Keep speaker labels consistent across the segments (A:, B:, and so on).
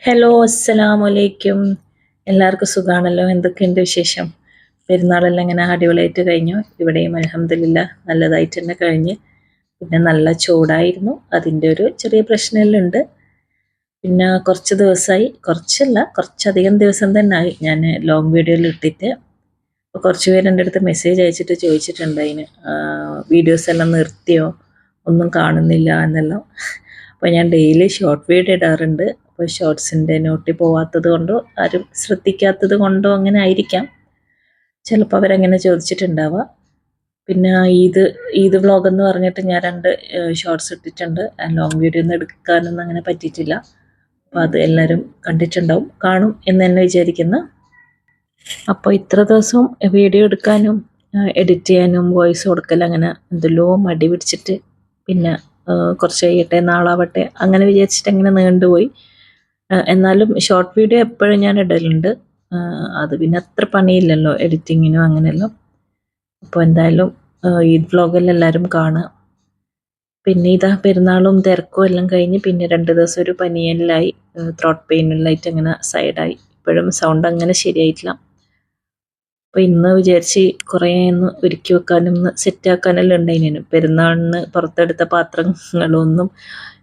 A: Hello അസ്സലാമു അലൈക്കും. എല്ലാവർക്കും സുഖാണല്ലോ? എന്തൊക്കെയുണ്ട് വിശേഷം? പെരുന്നാളെല്ലാം ഇങ്ങനെ അടിപൊളിയായിട്ട് കഴിഞ്ഞു. ഇവിടെയും അൽഹംദുലില്ലാ നല്ലതായിട്ട് തന്നെ കഴിഞ്ഞ്. പിന്നെ നല്ല ചൂടായിരുന്നു, അതിൻ്റെ ഒരു ചെറിയ പ്രശ്നമെല്ലാം ഉണ്ട്. പിന്നെ കുറച്ച് ദിവസമായി, കുറച്ചല്ല കുറച്ചധികം ദിവസം തന്നെ ആയി ഞാൻ ലോങ് വീഡിയോയിൽ ഇട്ടിട്ട്. അപ്പോൾ കുറച്ച് പേര് എൻ്റെ അടുത്ത് മെസ്സേജ് അയച്ചിട്ട് ചോദിച്ചിട്ടുണ്ട് അതിന് വീഡിയോസ് എല്ലാം നിർത്തിയോ, ഒന്നും കാണുന്നില്ല എന്നെല്ലാം. അപ്പോൾ ഞാൻ ഡെയിലി ഷോർട്ട് വീഡിയോ ഇടാറുണ്ട്. അപ്പോൾ ഷോർട്സിൻ്റെ നോട്ടി പോവാത്തത് കൊണ്ടോ ആരും ശ്രദ്ധിക്കാത്തത് കൊണ്ടോ അങ്ങനെ ആയിരിക്കാം, ചിലപ്പോൾ അവരങ്ങനെ ചോദിച്ചിട്ടുണ്ടാവുക. പിന്നെ ഈദ് വ്ളോഗ് എന്ന് പറഞ്ഞിട്ട് ഞാൻ 2 ഷോർട്സ് ഇട്ടിട്ടുണ്ട്. ലോങ് വീഡിയോ ഒന്നും എടുക്കാനൊന്നും അങ്ങനെ പറ്റിയിട്ടില്ല. അപ്പോൾ അത് എല്ലാവരും കണ്ടിട്ടുണ്ടാവും, കാണും എന്ന് തന്നെ വിചാരിക്കുന്നു. അപ്പോൾ ഇത്ര ദിവസം വീഡിയോ എടുക്കാനും എഡിറ്റ് ചെയ്യാനും വോയിസ് കൊടുക്കലും അങ്ങനെ എന്തെല്ലോ മടി പിടിച്ചിട്ട് പിന്നെ കുറച്ച് കഴിയട്ടെ നാളാവട്ടെ അങ്ങനെ വിചാരിച്ചിട്ട് അങ്ങനെ നീണ്ടുപോയി. എന്നാലും ഷോർട്ട് വീഡിയോ എപ്പോഴും ഞാൻ ഇടലുണ്ട്. അത് പിന്നെ അത്ര പണിയില്ലല്ലോ എഡിറ്റിങ്ങിനും അങ്ങനെയല്ലോ. അപ്പോൾ എന്തായാലും ഈദ് വ്ളോഗെല്ലാം എല്ലാവരും കാണുക. പിന്നെ ഇതാ പെരുന്നാളും തിരക്കും എല്ലാം കഴിഞ്ഞ് പിന്നെ 2 ദിവസം ഒരു പനിയെല്ലായി, ത്രോട്ട് പെയിനെല്ലായിട്ട് അങ്ങനെ സൈഡായി. ഇപ്പോഴും സൗണ്ട് അങ്ങനെ ശരിയായിട്ടില്ല. അപ്പോൾ ഇന്ന് വിചാരിച്ച് കുറേ ഒന്ന് ഒരുക്കി വെക്കാനും ഒന്ന് സെറ്റാക്കാനെല്ലാം ഉണ്ടായിനു. പെരുന്നാളിന് പുറത്തെടുത്ത പാത്രങ്ങളൊന്നും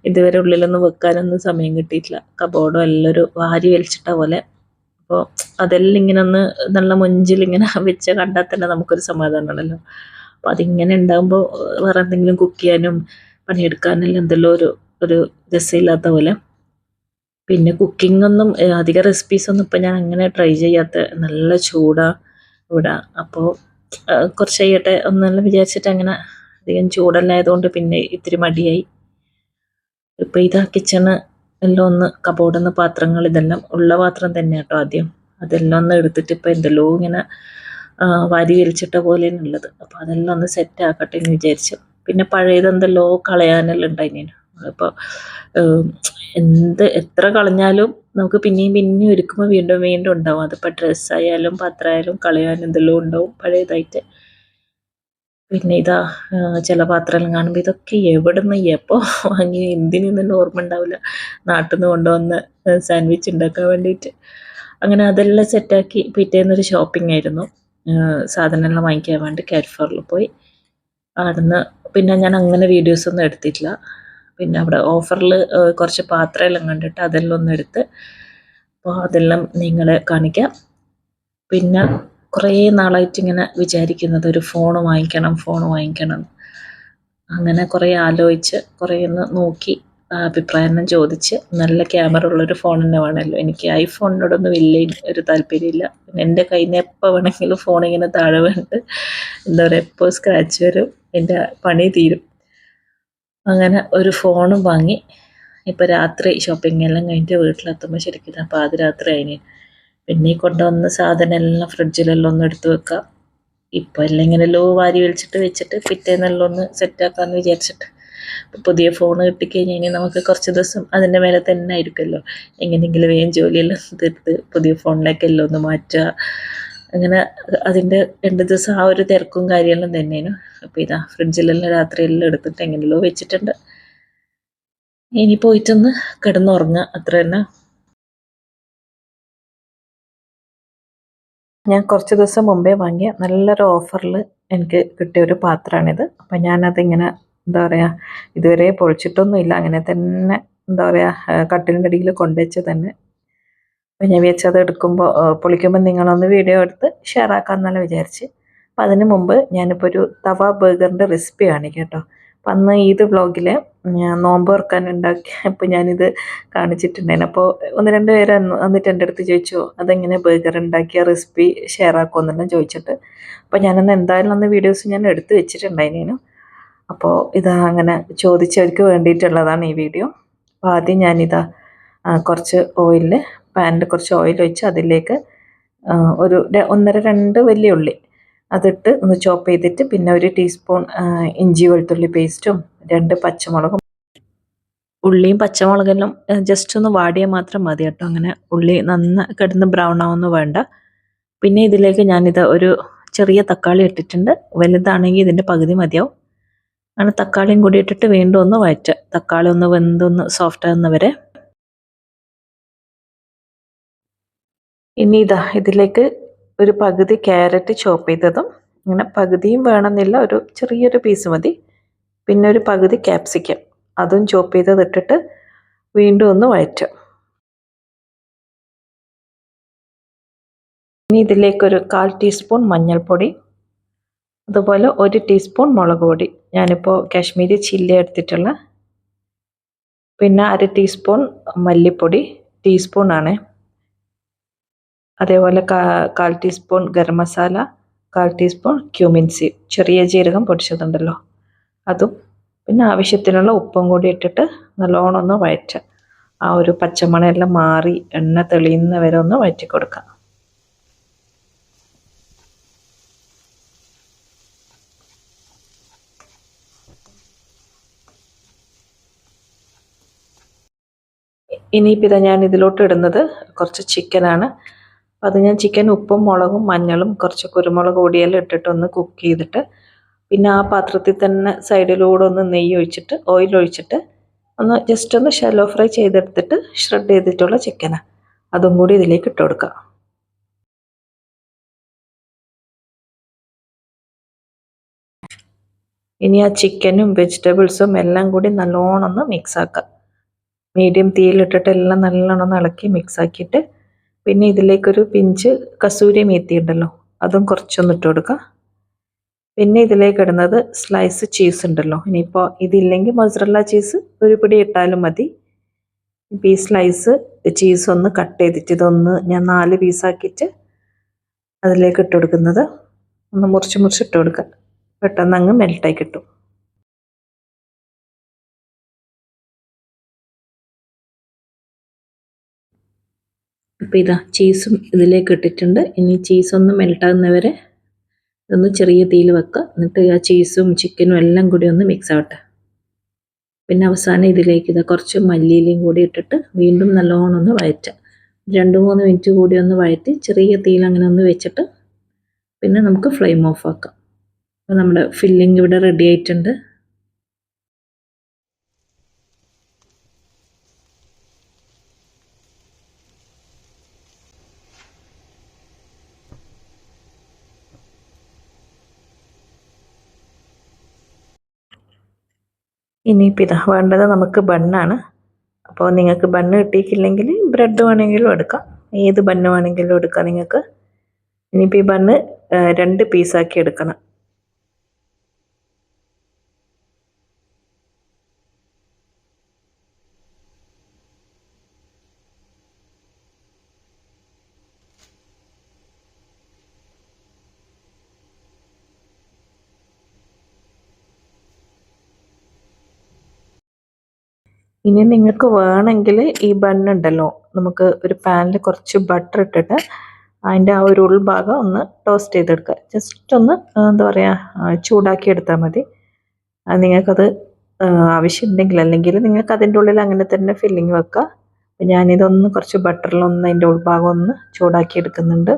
A: ഇതുവരെ ഉള്ളിലൊന്നും വെക്കാനൊന്നും സമയം കിട്ടിയിട്ടില്ല. കബോർഡും എല്ലാം ഒരു വാരി വലിച്ചിട്ട പോലെ. അപ്പോൾ അതെല്ലാം ഇങ്ങനെ ഒന്ന് നല്ല മൊഞ്ചിലിങ്ങനെ വെച്ച് കണ്ടാൽ തന്നെ നമുക്കൊരു സമാധാനമാണല്ലോ. അപ്പോൾ അതിങ്ങനെ ഉണ്ടാകുമ്പോൾ വേറെ എന്തെങ്കിലും കുക്ക് ചെയ്യാനും പണിയെടുക്കാനെല്ലാം എന്തെല്ലോ ഒരു രസമില്ലാത്ത പോലെ. പിന്നെ കുക്കിംഗ് ഒന്നും അധികം റെസിപ്പീസൊന്നും ഇപ്പം ഞാൻ അങ്ങനെ ട്രൈ ചെയ്യാത്ത, നല്ല ചൂടാണ് ഇവിടെ. അപ്പോൾ കുറച്ച് കഴിയട്ടെ ഒന്നെല്ലാം വിചാരിച്ചിട്ട് അങ്ങനെ അധികം ചൂടെല്ലാം ആയതുകൊണ്ട് പിന്നെ ഇത്തിരി മടിയായി. ഇപ്പോൾ ഇതാ കിച്ചണ് എല്ലാം ഒന്ന് കബോർഡിന്ന് പാത്രങ്ങൾ ഇതെല്ലാം ഉള്ള പാത്രം തന്നെ കേട്ടോ ആദ്യം, അതെല്ലാം ഒന്ന് എടുത്തിട്ട് ഇപ്പോൾ എന്തെല്ലോ ഇങ്ങനെ വാരി വലിച്ചിട്ട പോലെയാണ് ഉള്ളത്. അപ്പോൾ അതെല്ലാം ഒന്ന് സെറ്റ് ആക്കട്ടെ എന്ന് വിചാരിച്ചു. പിന്നെ പഴയതെന്തെല്ലോ കളയാനെല്ലാം ഉണ്ടായിനു. അപ്പോൾ എത്ര കളഞ്ഞാലും നമുക്ക് പിന്നെയും പിന്നെയും ഒരുക്കുമ്പോൾ വീണ്ടും വീണ്ടും ഉണ്ടാവും. അതിപ്പോൾ ഡ്രസ്സായാലും പാത്രമായാലും കളയാൻ എന്തെല്ലോ ഉണ്ടാവും പഴയതായിട്ട്. പിന്നെ ഇതാ ചില പാത്രമെല്ലാം കാണുമ്പോൾ ഇതൊക്കെ എവിടെ നിന്ന് എപ്പോൾ വാങ്ങി എന്തിനും തന്നെ ഓർമ്മ ഉണ്ടാവില്ല. നാട്ടിൽ നിന്ന് കൊണ്ടുവന്ന് സാൻഡ്വിച്ച് ഉണ്ടാക്കാൻ വേണ്ടിയിട്ട്. അങ്ങനെ അതെല്ലാം സെറ്റാക്കി പിറ്റേന്നൊരു ഷോപ്പിംഗ് ആയിരുന്നു. സാധനമെല്ലാം വാങ്ങിക്കാൻ വേണ്ടി കാരിഫോറിൽ പോയി. അവിടുന്ന് പിന്നെ ഞാൻ അങ്ങനെ വീഡിയോസൊന്നും എടുത്തിട്ടില്ല. പിന്നെ അവിടെ ഓഫറിൽ കുറച്ച് പാത്രമെല്ലാം കണ്ടിട്ട് അതെല്ലാം ഒന്ന് എടുത്ത്, അപ്പോൾ അതെല്ലാം നിങ്ങളെ കാണിക്കാം. പിന്നെ കുറേ നാളായിട്ട് ഇങ്ങനെ വിചാരിക്കുന്നത് ഒരു ഫോൺ വാങ്ങിക്കണം. അങ്ങനെ കുറേ ആലോചിച്ച് കുറേ ഒന്ന് നോക്കി അഭിപ്രായം ചോദിച്ച് നല്ല ക്യാമറ ഉള്ളൊരു ഫോൺ തന്നെ വേണമല്ലോ. എനിക്ക് ഐഫോണിനോടൊന്നും വലിയ ഒരു താല്പര്യമില്ല. പിന്നെ എൻ്റെ കയ്യിൽ നിന്ന് എപ്പോൾ വേണമെങ്കിലും ഫോൺ ഇങ്ങനെ താഴെ വീണിട്ട് എന്താ പറയുക എപ്പോൾ സ്ക്രാച്ച് വരും, എൻ്റെ പണി തീരും. അങ്ങനെ ഒരു ഫോണും വാങ്ങി. ഇപ്പോൾ രാത്രി ഷോപ്പിംഗ് എല്ലാം കഴിഞ്ഞിട്ട് വീട്ടിലെത്തുമ്പോൾ ശരിക്കും പാതിരാത്രി അതിന്. പിന്നെ ഈ കൊണ്ടുവന്ന സാധനം എല്ലാം ഫ്രിഡ്ജിലെല്ലാം ഒന്ന് എടുത്ത് വെക്കാം. ഇപ്പോൾ എല്ലാം ഇങ്ങനെല്ലോ വാരി വെച്ചിട്ട് പിറ്റേന്നെല്ലാം ഒന്ന് സെറ്റാക്കാമെന്ന് വിചാരിച്ചിട്ട്. ഇപ്പോൾ പുതിയ ഫോൺ കിട്ടിക്കഴിഞ്ഞ് കഴിഞ്ഞാൽ നമുക്ക് കുറച്ച് ദിവസം അതിൻ്റെ മേലെ തന്നെ ആയിരിക്കുമല്ലോ. എങ്ങനെയെങ്കിലും വേഗം ജോലിയെല്ലാം തീർത്ത് പുതിയ ഫോണിലേക്കെല്ലാം ഒന്ന് മാറ്റുക. അങ്ങനെ അതിൻ്റെ 2 ദിവസം ആ ഒരു തിരക്കും കാര്യമെല്ലാം തന്നെയാണ്. അപ്പോൾ ഇതാ ഫ്രിഡ്ജിലെല്ലാം രാത്രിയെല്ലാം എടുത്തിട്ട് എങ്ങനെയല്ലോ വെച്ചിട്ടുണ്ട്. ഇനി പോയിട്ടൊന്ന് കിടന്നുറങ്ങുക, അത്ര തന്നെ. ഞാൻ കുറച്ച് ദിവസം മുമ്പേ വാങ്ങിയ നല്ലൊരു ഓഫറിൽ എനിക്ക് കിട്ടിയ ഒരു പാത്രമാണിത്. അപ്പം ഞാനതിങ്ങനെ എന്താ പറയുക ഇതുവരെ പൊളിച്ചിട്ടൊന്നുമില്ല, അങ്ങനെ തന്നെ എന്താ പറയുക കട്ടിലിൻ്റെ അടിയിൽ കൊണ്ടുവച്ച് തന്നെ. അപ്പം ഞാൻ വിചാരിച്ചത് എടുക്കുമ്പോൾ പൊളിക്കുമ്പോൾ നിങ്ങളൊന്ന് വീഡിയോ എടുത്ത് ഷെയർ ആക്കാമെന്നെല്ലാം വിചാരിച്ച്. അപ്പം അതിന് മുമ്പ് ഞാനിപ്പോൾ ഒരു തവ ബർഗറിൻ്റെ റെസിപ്പി കാണിക്കാം കേട്ടോ. അപ്പം അന്ന് ഈദ് വ്ളോഗിൽ ഞാൻ നോമ്പ് തുറക്കാൻ ഉണ്ടാക്കിയപ്പോൾ ഞാനിത് കാണിച്ചിട്ടുണ്ടായിരുന്നു. അപ്പോൾ 1-2 പേര് വന്നിട്ട് എൻ്റെ അടുത്ത് ചോദിച്ചു അതെങ്ങനെ ബർഗർ ഉണ്ടാക്കിയ റെസിപ്പി ഷെയർ ആക്കുമെന്നെല്ലാം ചോദിച്ചിട്ട്. അപ്പോൾ ഞാനന്ന് എന്തായാലും അന്ന് വീഡിയോസ് ഞാൻ എടുത്ത് വെച്ചിട്ടുണ്ടായിരുന്നു. അപ്പോൾ ഇതാ അങ്ങനെ ചോദിച്ചവർക്ക് വേണ്ടിയിട്ടുള്ളതാണ് ഈ വീഡിയോ. അപ്പോൾ ആദ്യം ഞാനിതാ കുറച്ച് പാനിൽ കുറച്ച് ഓയിൽ ഒഴിച്ച് അതിലേക്ക് ഒരു 1-2 വലിയ ഉള്ളി അതിട്ട് ഒന്ന് ചോപ്പ് ചെയ്തിട്ട് പിന്നെ ഒരു ടീസ്പൂൺ ഇഞ്ചി വെളുത്തുള്ളി പേസ്റ്റും 2 പച്ചമുളകും. ഉള്ളിയും പച്ചമുളകെല്ലാം ജസ്റ്റ് ഒന്ന് വാടിയാൽ മാത്രം മതി കേട്ടോ. അങ്ങനെ ഉള്ളി കിടന്ന് ബ്രൗൺ ആവുമെന്ന് വേണ്ട. പിന്നെ ഇതിലേക്ക് ഞാനിത് ഒരു ചെറിയ തക്കാളി ഇട്ടിട്ടുണ്ട്. വലുതാണെങ്കിൽ ഇതിൻ്റെ പകുതി മതിയാവും. അങ്ങനെ തക്കാളിയും കൂടി ഇട്ടിട്ട് വീണ്ടും ഒന്ന് വഴറ്റുക. തക്കാളി ഒന്ന് വെന്തൊന്ന് സോഫ്റ്റ് ആകുന്നവരെ. ഇനി ഇതാ ഇതിലേക്ക് ഒരു പകുതി ക്യാരറ്റ് ചോപ്പ് ചെയ്തതും, ഇങ്ങനെ പകുതിയും വേണമെന്നില്ല, ഒരു ചെറിയൊരു പീസ് മതി. പിന്നെ ഒരു പകുതി ക്യാപ്സിക്കം അതും ചോപ്പ് ചെയ്തത് ഇട്ടിട്ട് വീണ്ടും ഒന്ന് വഴറ്റും. ഇനി ഇതിലേക്കൊരു 1/4 ടീസ്പൂൺ മഞ്ഞൾപ്പൊടി, അതുപോലെ 1 ടീസ്പൂൺ മുളക് പൊടി, ഞാനിപ്പോൾ കാശ്മീരി ചില്ലി എടുത്തിട്ടുള്ള. പിന്നെ 1/2 ടീസ്പൂൺ മല്ലിപ്പൊടി, ടീസ്പൂൺ ആണ്. അതേപോലെ 1/4 teaspoon garam masala, 1/4 teaspoon cumin seed, ചെറിയ ജീരകം പൊടിച്ചതുണ്ടല്ലോ അതും. പിന്നെ ആവശ്യത്തിനുള്ള ഉപ്പും കൂടി ഇട്ടിട്ട് നല്ലോണം ഒന്ന് വഴറ്റുക. ആ ഒരു പച്ചമണമെല്ലാം മാറി എണ്ണ തെളിയുന്ന വരെ ഒന്ന് വഴറ്റി കൊടുക്കാം. ഇനിയിപ്പോൾ ഇതാ ഞാൻ ഇതിലോട്ട് ഇടുന്നത് കുറച്ച് ചിക്കനാണ്. അത് ഞാൻ ചിക്കൻ ഉപ്പും മുളകും മഞ്ഞളും കുറച്ച് കുരുമുളക് പൊടിയെല്ലാം ഇട്ടിട്ടൊന്ന് കുക്ക് ചെയ്തിട്ട്, പിന്നെ ആ പാത്രത്തിൽ തന്നെ സൈഡിലൂടെ ഒന്ന് നെയ്യ് ഒഴിച്ചിട്ട്, ഓയിൽ ഒഴിച്ചിട്ട് ഒന്ന് ജസ്റ്റ് ഒന്ന് ഷാലോ ഫ്രൈ ചെയ്തെടുത്തിട്ട് ഷ്രെഡ് ചെയ്തിട്ടുള്ള ചിക്കനാണ്, അതും കൂടി ഇതിലേക്ക് ഇട്ട് കൊടുക്കുക. ഇനി ആ ചിക്കനും വെജിറ്റബിൾസും എല്ലാം കൂടി നല്ലോണം ഒന്ന് മിക്സ് ആക്കുക. മീഡിയം തീയിലിട്ടിട്ട് എല്ലാം നല്ലോണം ഒന്ന് ഇളക്കി മിക്സ് ആക്കിയിട്ട്, പിന്നെ ഇതിലേക്കൊരു പിഞ്ച് കസൂരി മേത്തി ഉണ്ടല്ലോ അതും കുറച്ചൊന്ന് ഇട്ട് കൊടുക്കുക. പിന്നെ ഇതിലേക്ക് ഇടുന്നത് സ്ലൈസ് ചീസ് ഉണ്ടല്ലോ, ഇനിയിപ്പോൾ ഇതില്ലെങ്കിൽ മൊസറല്ല ചീസ് ഒരു പിടി ഇട്ടാലും മതി. ഇപ്പോൾ ഈ സ്ലൈസ് ചീസ് ഒന്ന് കട്ട് ചെയ്തിട്ട് ഇതൊന്ന് ഞാൻ 4 പീസാക്കിയിട്ട് അതിലേക്ക് ഇട്ട് കൊടുക്കുന്നത്, ഒന്ന് മുറിച്ച് മുറിച്ച് ഇട്ട് കൊടുക്കുക, പെട്ടെന്ന് അങ്ങ് മെൽട്ടായി കിട്ടും. അപ്പോൾ ഇതാ ചീസും ഇതിലേക്ക് ഇട്ടിട്ടുണ്ട്. ഇനി ചീസൊന്ന് മെൽട്ടാകുന്നവരെ ഒന്ന് ചെറിയ തീയിൽ വെക്കുക. എന്നിട്ട് ആ ചീസും ചിക്കനും എല്ലാം കൂടി ഒന്ന് മിക്സ് ആവട്ടെ. പിന്നെ അവസാനം ഇതിലേക്ക് ഇതാ കുറച്ച് മല്ലിയിലയും കൂടി ഇട്ടിട്ട് വീണ്ടും നല്ലോണം ഒന്ന് വഴറ്റുക. 2-3 മിനിറ്റ് കൂടി ഒന്ന് വഴറ്റി ചെറിയ തീയിൽ അങ്ങനെ ഒന്ന് വെച്ചിട്ട് പിന്നെ നമുക്ക് ഫ്ലെയിം ഓഫ് ആക്കാം. അപ്പോൾ നമ്മുടെ ഫില്ലിംഗ് ഇവിടെ റെഡി ആയിട്ടുണ്ട്. ഇനിയിപ്പോൾ ഇതാ വേണ്ടത് നമുക്ക് ബണ്ണാണ്. അപ്പോൾ നിങ്ങൾക്ക് ബണ്ണ് കിട്ടിയിട്ടില്ലെങ്കിൽ ബ്രെഡ് വേണമെങ്കിലും എടുക്കാം, ഏത് ബണ്ണ് വേണമെങ്കിലും എടുക്കാം നിങ്ങൾക്ക്. ഇനിയിപ്പോൾ ഈ ബണ്ണ് 2 പീസാക്കി എടുക്കണം. ഇനി നിങ്ങൾക്ക് വേണമെങ്കിൽ ഈ ബണ്ണുണ്ടല്ലോ, നമുക്ക് ഒരു പാനിൽ കുറച്ച് ബട്ടർ ഇട്ടിട്ട് അതിൻ്റെ ആ ഒരു ഉൾഭാഗം ഒന്ന് ടോസ്റ്റ് ചെയ്തെടുക്കുക. ജസ്റ്റ് ഒന്ന് എന്താ പറയുക, ചൂടാക്കി എടുത്താൽ മതി. നിങ്ങൾക്കത് ആവശ്യമുണ്ടെങ്കിൽ, അല്ലെങ്കിൽ നിങ്ങൾക്ക് അതിൻ്റെ ഉള്ളിൽ അങ്ങനെ തന്നെ ഫില്ലിങ് വെക്കുക. ഞാനിതൊന്ന് കുറച്ച് ബട്ടറിലൊന്ന് അതിൻ്റെ ഉൾഭാഗം ഒന്ന് ചൂടാക്കി എടുക്കുന്നുണ്ട്.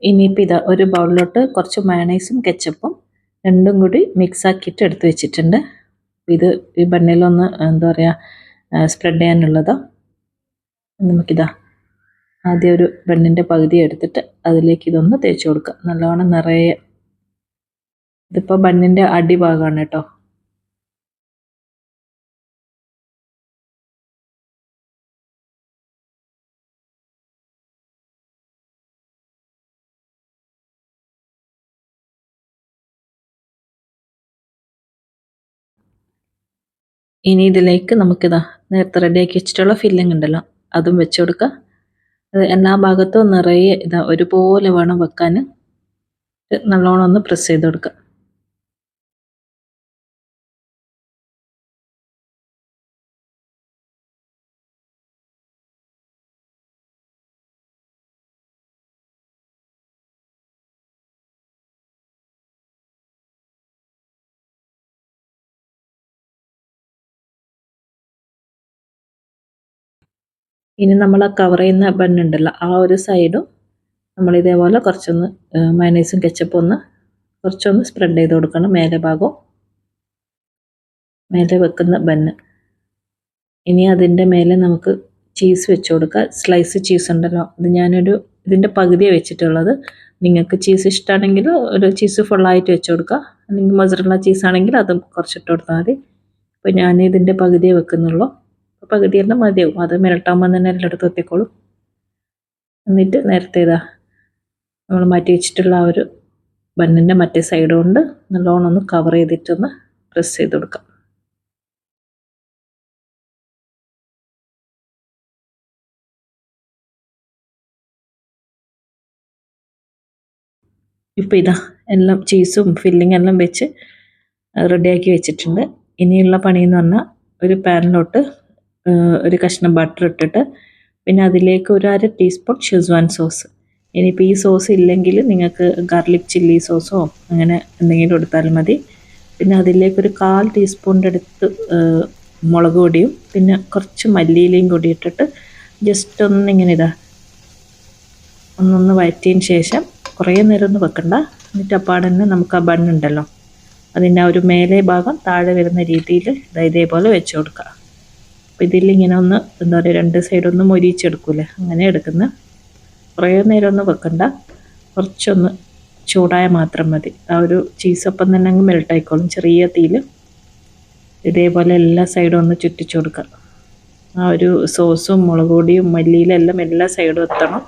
A: ഇനിയിപ്പോൾ ഇതാ ഒരു ബൗളിലോട്ട് കുറച്ച് മയണൈസും കെച്ചപ്പും രണ്ടും കൂടി മിക്സ് ആക്കിയിട്ട് എടുത്ത് വെച്ചിട്ടുണ്ട്. ഇത് ഈ ബണ്ണിലൊന്ന് എന്താ പറയുക സ്പ്രെഡ് ചെയ്യാനുള്ളതാണ്. നമുക്കിതാ ആദ്യം ഒരു ബണ്ണിൻ്റെ പകുതി എടുത്തിട്ട് അതിലേക്ക് ഇതൊന്ന് തേച്ച് കൊടുക്കുക നല്ലോണം നിറയെ. ഇതിപ്പോൾ ബണ്ണിൻ്റെ അടിഭാഗമാണ് കേട്ടോ. ഇനി ഇതിലേക്ക് നമുക്കിതാ നേരത്തെ റെഡിയാക്കി വെച്ചിട്ടുള്ള ഫില്ലിംഗ് ഉണ്ടല്ലോ അതും വെച്ച് കൊടുക്കുക. എല്ലാ ഭാഗത്തും നിറയെ ഇതാ ഒരുപോലെ വേണം വെക്കാൻ. നല്ലോണം ഒന്ന് പ്രസ് ചെയ്ത് കൊടുക്കുക. ഇനി നമ്മൾ ആ കവർ ചെയ്യുന്ന ബണ്ണുണ്ടല്ലോ ആ ഒരു സൈഡും നമ്മളിതേപോലെ കുറച്ചൊന്ന് മയണൈസും കെച്ചപ്പും ഒന്ന് കുറച്ചൊന്ന് സ്പ്രെഡ് ചെയ്ത് കൊടുക്കണം. മേലെ ഭാഗവും മേലെ വെക്കുന്ന ബന്ന്. ഇനി അതിൻ്റെ മേലെ നമുക്ക് ചീസ് വെച്ച് കൊടുക്കുക. സ്ലൈസ് ചീസ് ഉണ്ടല്ലോ, അത് ഞാനൊരു ഇതിൻ്റെ പകുതിയാണ് വെച്ചിട്ടുള്ളത്. നിങ്ങൾക്ക് ചീസ് ഇഷ്ടമാണെങ്കിൽ ഒരു ചീസ് ഫുള്ളായിട്ട് വെച്ച് കൊടുക്കുക. അല്ലെങ്കിൽ മൊസറല്ല ചീസ് ആണെങ്കിൽ അതും കുറച്ചിട്ട് കൊടുത്താൽ മതി. അപ്പോൾ ഞാൻ ഇതിൻ്റെ പകുതിയേ വെക്കുന്നുള്ളൂ. പകുതി എല്ലാം മതിയാവും, അത് മിരട്ടാകുമ്പോൾ തന്നെ എല്ലായിടത്തും എത്തിക്കോളും. എന്നിട്ട് നേരത്തെ ഇതാ നമ്മൾ മാറ്റി വെച്ചിട്ടുള്ള ആ ഒരു ബണ്ണിൻ്റെ മറ്റേ സൈഡ് കൊണ്ട് നല്ലോണം ഒന്ന് കവർ ചെയ്തിട്ടൊന്ന് പ്രസ് ചെയ്ത് കൊടുക്കാം. ഇപ്പോൾ ഇതാ എല്ലാം ചീസും ഫില്ലിങ് എല്ലാം വെച്ച് റെഡിയാക്കി വെച്ചിട്ടുണ്ട്. ഇനിയുള്ള പണിയെന്ന് പറഞ്ഞാൽ ഒരു പാനിലോട്ട് ഒരു കഷ്ണം ബട്ടർ ഇട്ടിട്ട് പിന്നെ അതിലേക്ക് ഒരു 1/2 ടീസ്പൂൺ ഷെസ്വാൻ സോസ്. ഇനിയിപ്പോൾ ഈ സോസ് ഇല്ലെങ്കിൽ നിങ്ങൾക്ക് ഗാർലിക് ചില്ലി സോസോ അങ്ങനെ എന്തെങ്കിലും എടുത്താലും മതി. പിന്നെ അതിലേക്കൊരു 1/4 ടീസ്പൂണിൻ്റെ അടുത്ത് മുളക് പൊടിയും പിന്നെ കുറച്ച് മല്ലിയിലയും കൂടി ഇട്ടിട്ട് ജസ്റ്റ് ഒന്നിങ്ങനെ ഒന്നൊന്ന് വഴറ്റിയതിന് ശേഷം കുറേ നേരം ഒന്നും വെക്കണ്ട. എന്നിട്ട് അപ്പാടെ തന്നെ നമുക്ക് ആ ബണ്ണുണ്ടല്ലോ അതിൻ്റെ ആ ഒരു മേലെ ഭാഗം താഴെ വരുന്ന രീതിയിൽ ഇതേപോലെ വെച്ച് കൊടുക്കുക. അപ്പോൾ ഇതിലിങ്ങനെ ഒന്ന് എന്താ പറയുക, 2 സൈഡൊന്ന് മൊരിച്ചെടുക്കൂലേ, അങ്ങനെ എടുക്കുന്ന. കുറേ നേരം ഒന്നും വെക്കണ്ട, കുറച്ചൊന്ന് ചൂടായ മാത്രം മതി. ആ ഒരു ചീസപ്പം തന്നെ അങ്ങ് മെൽട്ടായിക്കോളും. ചെറിയ തീയിൽ ഇതേപോലെ എല്ലാ സൈഡും ഒന്ന് ചുറ്റിച്ചു കൊടുക്കുക. ആ ഒരു സോസും മുളക് പൊടിയും മല്ലിയിലെല്ലാം എല്ലാ സൈഡും എത്തണം.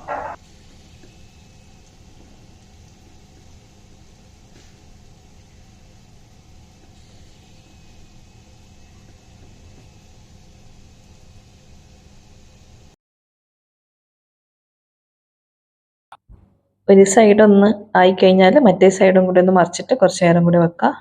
A: ഒരു സൈഡൊന്ന് ആയിക്കഴിഞ്ഞാൽ മറ്റേ സൈഡും കൂടി ഒന്ന് മറിച്ചിട്ട് കുറച്ച് നേരം കൂടി വെക്കാം.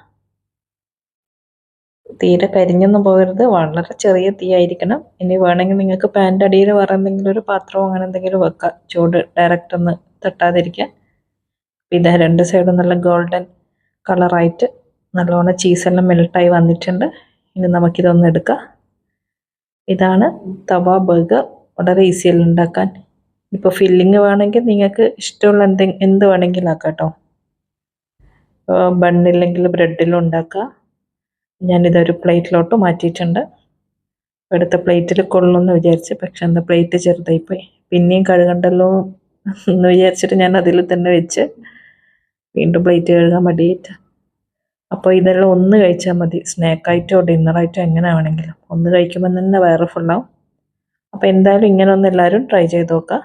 A: തീരെ കരിഞ്ഞൊന്നും പോകരുത്, വളരെ ചെറിയ തീ ആയിരിക്കണം. ഇനി വേണമെങ്കിൽ നിങ്ങൾക്ക് പാൻ്റെ അടിയിൽ വേറെ എന്തെങ്കിലും ഒരു പാത്രമോ അങ്ങനെ എന്തെങ്കിലും വെക്കാം, ചൂട് ഡയറക്റ്റ് ഒന്ന് തട്ടാതിരിക്കാൻ. ഇത് 2 സൈഡും നല്ല ഗോൾഡൻ കളറായിട്ട് നല്ലോണം ചീസെല്ലാം മെൽട്ടായി വന്നിട്ടുണ്ട്. ഇനി നമുക്കിതൊന്ന് എടുക്കാം. ഇതാണ് തവ ബർഗർ. വളരെ ഈസിയല്ല ഉണ്ടാക്കാൻ. ഇപ്പോൾ ഫില്ലിങ് വേണമെങ്കിൽ നിങ്ങൾക്ക് ഇഷ്ടമുള്ള എന്ത് വേണമെങ്കിലും ആക്കാം കേട്ടോ. ബണ്ണില്ലെങ്കിൽ ബ്രെഡിലും ഉണ്ടാക്കാം. ഞാനിതൊരു പ്ലേറ്റിലോട്ട് മാറ്റിയിട്ടുണ്ട്. അടുത്ത പ്ലേറ്റിൽ കൊള്ളുമെന്ന് വിചാരിച്ച്, പക്ഷെ എന്താ പ്ലേറ്റ് ചെറുതായിപ്പോയി. പിന്നെയും കഴുകണ്ടല്ലോ എന്ന് വിചാരിച്ചിട്ട് ഞാൻ അതിൽ തന്നെ വെച്ച് വീണ്ടും പ്ലേറ്റ് കഴുകാൻ മടിയായിട്ട്. അപ്പോൾ ഇതെല്ലാം ഒന്ന് കഴിച്ചാൽ മതി, സ്നാക്കായിട്ടോ ഡിന്നറായിട്ടോ എങ്ങനെ വേണമെങ്കിലും. ഒന്ന് കഴിക്കുമ്പോൾ തന്നെ വയറ് ഫുള്ളാവും. അപ്പോൾ എന്തായാലും ഇങ്ങനെ ഒന്ന് എല്ലാവരും ട്രൈ ചെയ്ത് നോക്കുക.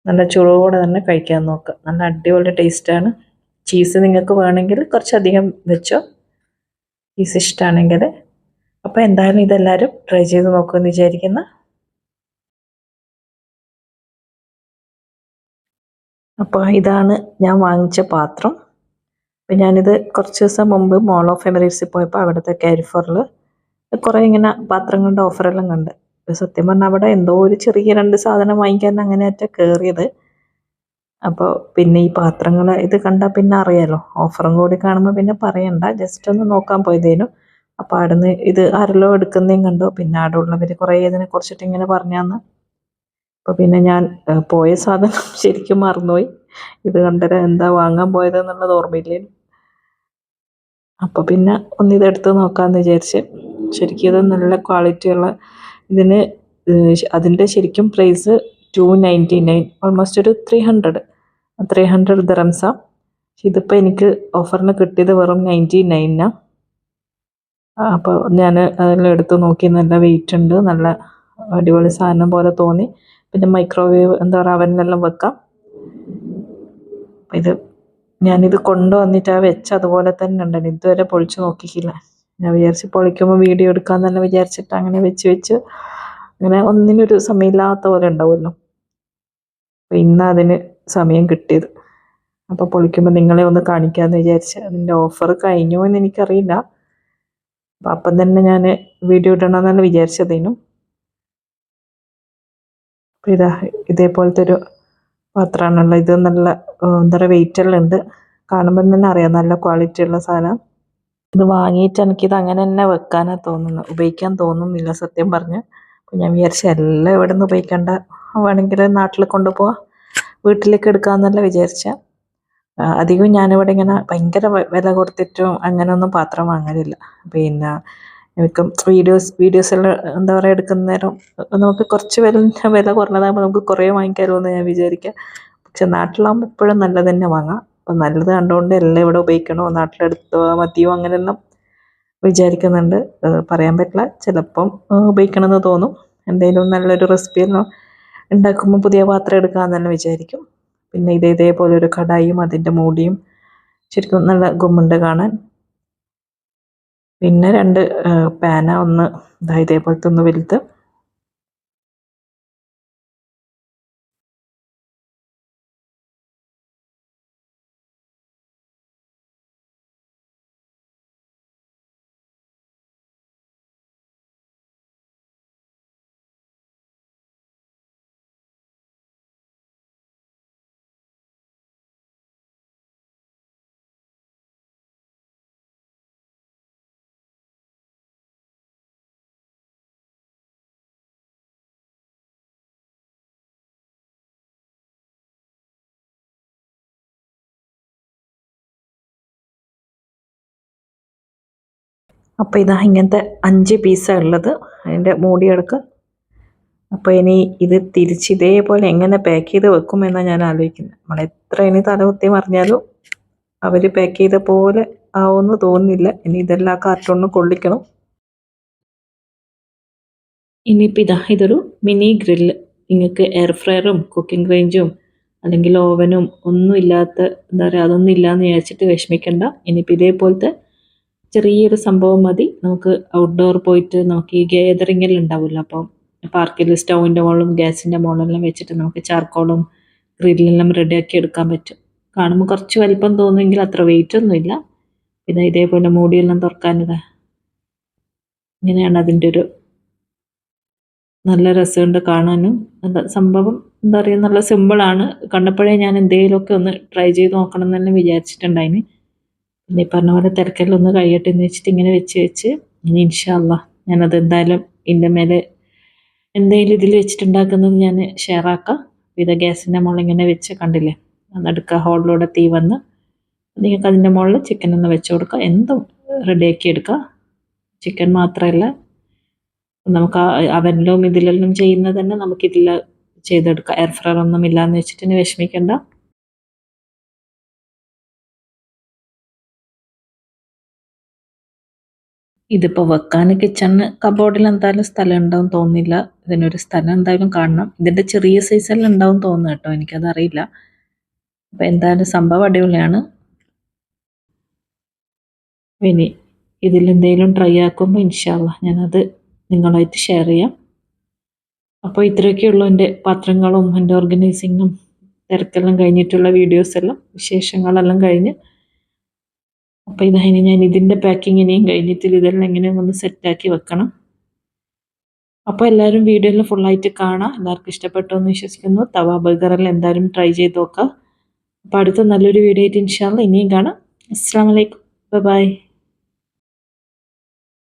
A: നല്ല ചൂടോടെ തന്നെ കഴിക്കാൻ നോക്കുക. നല്ല അടിപൊളി ടേസ്റ്റാണ്. ചീസ് നിങ്ങൾക്ക് വേണമെങ്കിൽ കുറച്ചധികം വെച്ചോ, ചീസ് ഇഷ്ടമാണെങ്കിൽ. അപ്പോൾ എന്തായാലും ഇതെല്ലാവരും ട്രൈ ചെയ്ത് നോക്കുമെന്ന് വിചാരിക്കുന്നു. അപ്പോൾ ഇതാണ് ഞാൻ വാങ്ങിച്ച പാത്രം. അപ്പം ഞാനിത് കുറച്ച് ദിവസം മുമ്പ് മോൾ ഓഫ് എമിറേറ്റ്സിൽ പോയപ്പോൾ അവിടുത്തെ കാരിഫോറിൽ കുറേ ഇങ്ങനെ പാത്രങ്ങളുടെ ഓഫറെല്ലാം കണ്ട്. സത്യം പറഞ്ഞാൽ അവിടെ എന്തോ ഒരു ചെറിയ 2 സാധനം വാങ്ങിക്കാൻ അങ്ങനെയായിട്ട് കയറിയത്. അപ്പോൾ പിന്നെ ഈ പാത്രങ്ങൾ ഇത് കണ്ടാൽ പിന്നെ അറിയാലോ, ഓഫറും കൂടി കാണുമ്പോൾ പിന്നെ പറയണ്ട, ജസ്റ്റ് ഒന്ന് നോക്കാൻ പോയതേനു. അപ്പോൾ അവിടുന്ന് ഇത് ആരെല്ലോ എടുക്കുന്നതും കണ്ടു. പിന്നെ അവിടെ ഉള്ളവർ കുറേ ഇതിനെ കുറിച്ചിട്ട് ഇങ്ങനെ പറഞ്ഞാന്ന്. അപ്പോൾ പിന്നെ ഞാൻ പോയ സാധനം ശരിക്കും മറന്നുപോയി. ഇത് കണ്ടര എന്താ വാങ്ങാൻ പോയതെന്നുള്ളത് ഓർമ്മയില്ലേനു. അപ്പോൾ പിന്നെ ഒന്നിതെടുത്ത് നോക്കാമെന്ന് വിചാരിച്ച്. ശരിക്കും ഇത് നല്ല ക്വാളിറ്റിയുള്ള, ഇതിന് അതിൻ്റെ ശരിക്കും പ്രൈസ് 299, ഓൾമോസ്റ്റ് ഒരു 300 ദിറംസാണ്. ഇതിപ്പോൾ എനിക്ക് ഓഫറിന് കിട്ടിയത് വെറും 99. അപ്പോൾ ഞാൻ അതെല്ലാം എടുത്ത് നോക്കി. നല്ല വെയിറ്റ് ഉണ്ട്, നല്ല അടിപൊളി സാധനം പോലെ തോന്നി. പിന്നെ മൈക്രോവേവ് എന്താ പറയുക, അവനിലെല്ലാം വെക്കാം. ഇത് ഞാനിത് കൊണ്ടുവന്നിട്ട് വെച്ച് അതുപോലെ തന്നെ ഉണ്ടല്ലോ, ഇതുവരെ പൊളിച്ച് നോക്കിയില്ല. ഞാൻ വിചാരിച്ച് പൊളിക്കുമ്പോൾ വീഡിയോ എടുക്കാമെന്ന് വിചാരിച്ചിട്ട് അങ്ങനെ വെച്ച് അങ്ങനെ ഒന്നിനൊരു സമയമില്ലാത്ത പോലെ ഉണ്ടാവുമല്ലോ. അപ്പോൾ ഇന്ന് അതിന് സമയം കിട്ടിയത്. അപ്പോൾ പൊളിക്കുമ്പോൾ നിങ്ങളെ ഒന്ന് കാണിക്കാമെന്ന് വിചാരിച്ച്. അതിൻ്റെ ഓഫർ കഴിഞ്ഞോ എന്ന് എനിക്കറിയില്ല. അപ്പം തന്നെ ഞാൻ വീഡിയോ ഇടണമെന്നല്ല വിചാരിച്ചതേനും. അപ്പോൾ ഇതേപോലത്തെ ഒരു പാത്രമാണുള്ളത്. ഇത് നല്ല എന്താ പറയുക, വെയിറ്റെല്ലാം ഉണ്ട്. കാണുമ്പോൾ തന്നെ അറിയാം നല്ല ക്വാളിറ്റി ഉള്ള സാധനം. ഇത് വാങ്ങിയിട്ട് എനിക്കിത് അങ്ങനെ തന്നെ വെക്കാനാണ് തോന്നുന്നത്, ഉപയോഗിക്കാൻ തോന്നുന്നില്ല സത്യം പറഞ്ഞ്. അപ്പോൾ ഞാൻ വിചാരിച്ച എല്ലാം ഇവിടെ നിന്ന് ഉപയോഗിക്കേണ്ട, വേണമെങ്കിൽ നാട്ടിൽ കൊണ്ടുപോവാം. വീട്ടിലേക്ക് എടുക്കാമെന്നല്ല വിചാരിച്ച. അധികവും ഞാനിവിടെ ഇങ്ങനെ ഭയങ്കര വില കൊടുത്തിട്ടും അങ്ങനെയൊന്നും പാത്രം വാങ്ങലില്ല. പിന്നെ എനിക്കും വീഡിയോസെല്ലാം എന്താ പറയുക എടുക്കുന്ന നേരം നമുക്ക് കുറച്ച് വില കുറഞ്ഞതാകുമ്പോൾ നമുക്ക് കുറേ വാങ്ങിക്കാമല്ലോ എന്ന് ഞാൻ വിചാരിക്കുക. പക്ഷെ നാട്ടിലാകുമ്പോൾ എപ്പോഴും നല്ലത് തന്നെ വാങ്ങാം. അപ്പം നല്ലത് കണ്ടുകൊണ്ട് എല്ലാം ഇവിടെ ഉപയോഗിക്കണോ, നാട്ടിലെടുത്തോ മതിയോ അങ്ങനെയെല്ലാം വിചാരിക്കുന്നുണ്ട്. പറയാൻ പറ്റില്ല, ചിലപ്പം ഉപയോഗിക്കണമെന്ന് തോന്നും. എന്തെങ്കിലും നല്ലൊരു റെസിപ്പിയെല്ലാം ഉണ്ടാക്കുമ്പോൾ പുതിയ പാത്രം എടുക്കാമെന്ന് വിചാരിക്കും. പിന്നെ ഇതേപോലെ ഒരു കടായിയും അതിൻ്റെ മൂടിയും ശരിക്കും നല്ല ഗുമ്മുണ്ട് കാണാൻ. പിന്നെ 2 പാന, ഒന്ന് ഇതേപോലത്തെ ഒന്ന് വലുത്. അപ്പോൾ ഇതാ ഇങ്ങനത്തെ 5 പീസാണ് ഉള്ളത്, അതിൻ്റെ മൂടിയെടുക്കുക. അപ്പോൾ ഇനി ഇത് തിരിച്ച് ഇതേപോലെ എങ്ങനെ പാക്ക് ചെയ്ത് വെക്കുമെന്നാണ് ഞാൻ ആലോചിക്കുന്നത്. നമ്മൾ എത്ര ഇനി തലകുത്തി മറിഞ്ഞാലും അവർ പാക്ക് ചെയ്ത പോലെ ആവുമെന്ന് തോന്നുന്നില്ല. ഇനി ഇതെല്ലാം കാർട്ടൂണിന് കൊള്ളിക്കണം. ഇനിയിപ്പോൾ ഇതൊരു മിനി ഗ്രില്ല്. നിങ്ങൾക്ക് എയർ ഫ്രയറും കുക്കിംഗ് റേഞ്ചും അല്ലെങ്കിൽ ഓവനും ഒന്നും ഇല്ലാത്ത, എന്താ പറയുക, അതൊന്നും ഇല്ലയെന്ന് വിചാരിച്ചിട്ട് വിഷമിക്കണ്ട. ഇനിയിപ്പോൾ ഇതേപോലത്തെ ചെറിയൊരു സംഭവം മതി. നമുക്ക് ഔട്ട്ഡോർ പോയിട്ട് നമുക്ക് ഈ ഗേദറിങ്ങിൽ ഉണ്ടാവില്ല, അപ്പം പാർക്കിൽ സ്റ്റൗവിൻ്റെ മുകളിലും ഗ്യാസിൻ്റെ മുകളിലെല്ലാം വെച്ചിട്ട് നമുക്ക് ചാർക്കോളും ഗ്രില്ലെല്ലാം റെഡിയാക്കി എടുക്കാൻ പറ്റും. കാണുമ്പോൾ കുറച്ച് വലിപ്പം തോന്നുമെങ്കിൽ അത്ര വെയിറ്റ് ഒന്നുമില്ല. പിന്നെ ഇതേപോലെ മൂടിയെല്ലാം തുറക്കാനിതാ ഇങ്ങനെയാണ് അതിൻ്റെ ഒരു നല്ല രസമുണ്ട് കാണാനും. സംഭവം എന്താ പറയുക, നല്ല സിമ്പിളാണ്. കണ്ടപ്പോഴേ ഞാൻ എന്തെങ്കിലുമൊക്കെ ഒന്ന് ട്രൈ ചെയ്ത് നോക്കണം എന്ന് തന്നെ വിചാരിച്ചിട്ടുണ്ടായിന്. പിന്നെ ഈ പറഞ്ഞ പോലെ തിരക്കെല്ലാം ഒന്ന് കഴിയട്ടെ എന്ന് വെച്ചിട്ട് ഇങ്ങനെ വെച്ച് ഇനി ഇൻഷാ അല്ലാഹ് ഞാനത് എന്തായാലും ഇതിൻ്റെ മേലെ എന്തെങ്കിലും ഇതിൽ വെച്ചിട്ടുണ്ടാക്കുന്നത് ഞാൻ ഷെയർ ആക്കാം. ഇത് ഗ്യാസിൻ്റെ മുകളിൽ ഇങ്ങനെ വെച്ച് കണ്ടില്ലേ, നടുക്ക ഹോളിലൂടെ തീ വന്ന് നിങ്ങൾക്ക് അതിൻ്റെ മുകളിൽ ചിക്കൻ ഒന്ന് വെച്ച് കൊടുക്കുക. എന്തും റെഡിയാക്കി എടുക്കുക. ചിക്കൻ മാത്രമല്ല, നമുക്ക് അവനിലും ഇതിലെല്ലാം ചെയ്യുന്നത് തന്നെ നമുക്കിതിൽ ചെയ്തെടുക്കാം. എയർ ഫ്രയർ ഒന്നും ഇല്ലയെന്ന് വെച്ചിട്ട് ഇനി വിഷമിക്കേണ്ട. ഇതിപ്പോൾ വെക്കാൻ കിച്ചണിന് കബോർഡിൽ എന്തായാലും സ്ഥലം ഉണ്ടാവും തോന്നുന്നില്ല. ഇതിനൊരു സ്ഥലം എന്തായാലും കാണണം. ഇതിൻ്റെ ചെറിയ സൈസെല്ലാം ഉണ്ടാവും തോന്നുന്നു കേട്ടോ, എനിക്കതറിയില്ല. അപ്പോൾ എന്തായാലും സംഭവം അടിപൊളിയാണ്. ഇനി ഇതിലെന്തെങ്കിലും ട്രൈ ആക്കുമ്പോൾ ഇൻഷാ അല്ലാഹ് ഞാനത് നിങ്ങളുമായിട്ട് ഷെയർ ചെയ്യാം. അപ്പോൾ ഇത്രയൊക്കെയുള്ളൂ എൻ്റെ പാത്രങ്ങളും എൻ്റെ ഓർഗനൈസിങ്ങും തിരക്കെല്ലാം കഴിഞ്ഞിട്ടുള്ള വീഡിയോസെല്ലാം, വിശേഷങ്ങളെല്ലാം കഴിഞ്ഞ്. അപ്പോൾ ഇനി ഞാൻ ഇതിൻ്റെ പാക്കിങ് ഇനിയും കഴിഞ്ഞിട്ട് ഇതെല്ലാം എങ്ങനെയും ഒന്ന് സെറ്റാക്കി വെക്കണം. അപ്പോൾ എല്ലാവരും വീഡിയോ എല്ലാം ഫുള്ളായിട്ട് കാണാം. എല്ലാവർക്കും ഇഷ്ടപ്പെട്ടു എന്ന് വിശ്വസിക്കുന്നു. തവ ബർഗറെല്ലാം എന്തായാലും ട്രൈ ചെയ്ത് നോക്കാം. അപ്പോൾ അടുത്ത നല്ലൊരു വീഡിയോ ആയിട്ട് ഇൻഷാ അല്ലാഹ് ഇനിയും കാണാം. അസ്സലാമു അലൈക്കും, ബൈ.